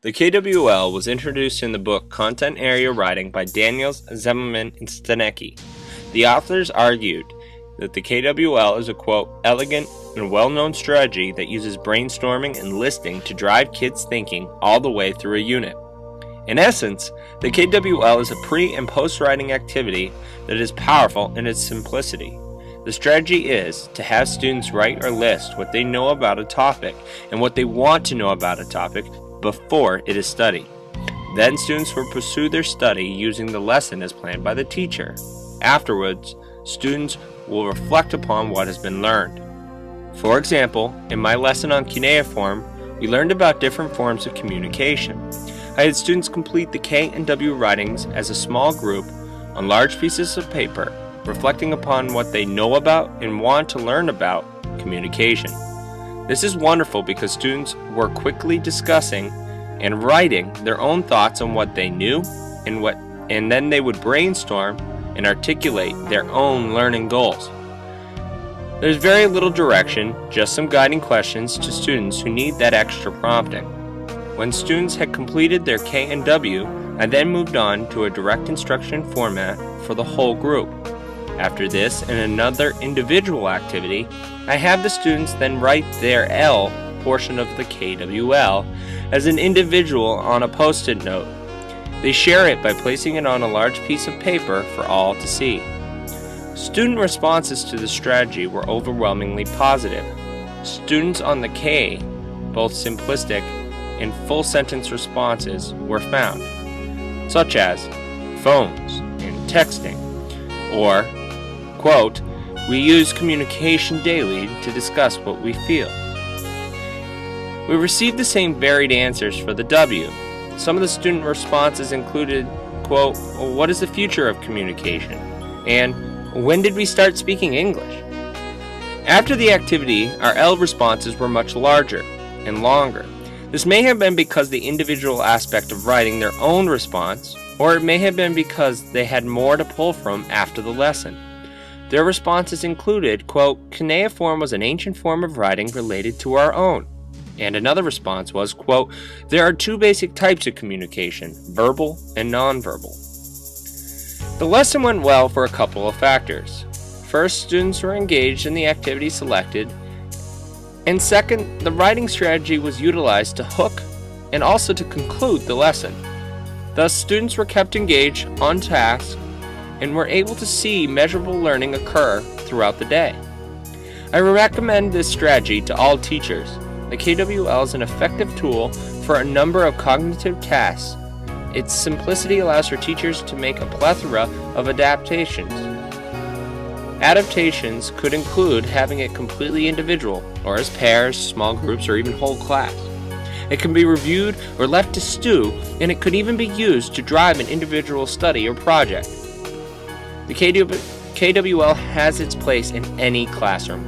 The KWL was introduced in the book Content Area Writing by Daniels, Zimmerman, and Stanecki. The authors argued that the KWL is a, quote, elegant and well-known strategy that uses brainstorming and listing to drive kids' thinking all the way through a unit. In essence, the KWL is a pre- and post-writing activity that is powerful in its simplicity. The strategy is to have students write or list what they know about a topic and what they want to know about a topic before it is studied. Then students will pursue their study using the lesson as planned by the teacher. Afterwards, students will reflect upon what has been learned. For example, in my lesson on cuneiform, we learned about different forms of communication. I had students complete the K and W writings as a small group on large pieces of paper, reflecting upon what they know about and want to learn about communication. This is wonderful because students were quickly discussing and writing their own thoughts on what they knew and then they would brainstorm and articulate their own learning goals. There's very little direction, just some guiding questions to students who need that extra prompting. When students had completed their K and W, I then moved on to a direct instruction format for the whole group. After this and another individual activity, I have the students then write their L portion of the KWL as an individual on a post-it note. They share it by placing it on a large piece of paper for all to see. Student responses to the strategy were overwhelmingly positive. Students on the K, both simplistic and full sentence responses were found, such as phones and texting, or, quote, we use communication daily to discuss what we feel. We received the same varied answers for the W. Some of the student responses included, quote, what is the future of communication? And when did we start speaking English? After the activity, our L responses were much larger and longer. This may have been because the individual aspect of writing their own response, or it may have been because they had more to pull from after the lesson. Their responses included, quote, cuneiform was an ancient form of writing related to our own. And another response was, quote, there are two basic types of communication, verbal and nonverbal. The lesson went well for a couple of factors. First, students were engaged in the activity selected, and second, the writing strategy was utilized to hook and also to conclude the lesson. Thus, students were kept engaged, on task, and were able to see measurable learning occur throughout the day. I recommend this strategy to all teachers. The KWL is an effective tool for a number of cognitive tasks. Its simplicity allows for teachers to make a plethora of adaptations. Adaptations could include having it completely individual, or as pairs, small groups, or even whole class. It can be reviewed or left to stew, and it could even be used to drive an individual study or project. The KWL has its place in any classroom.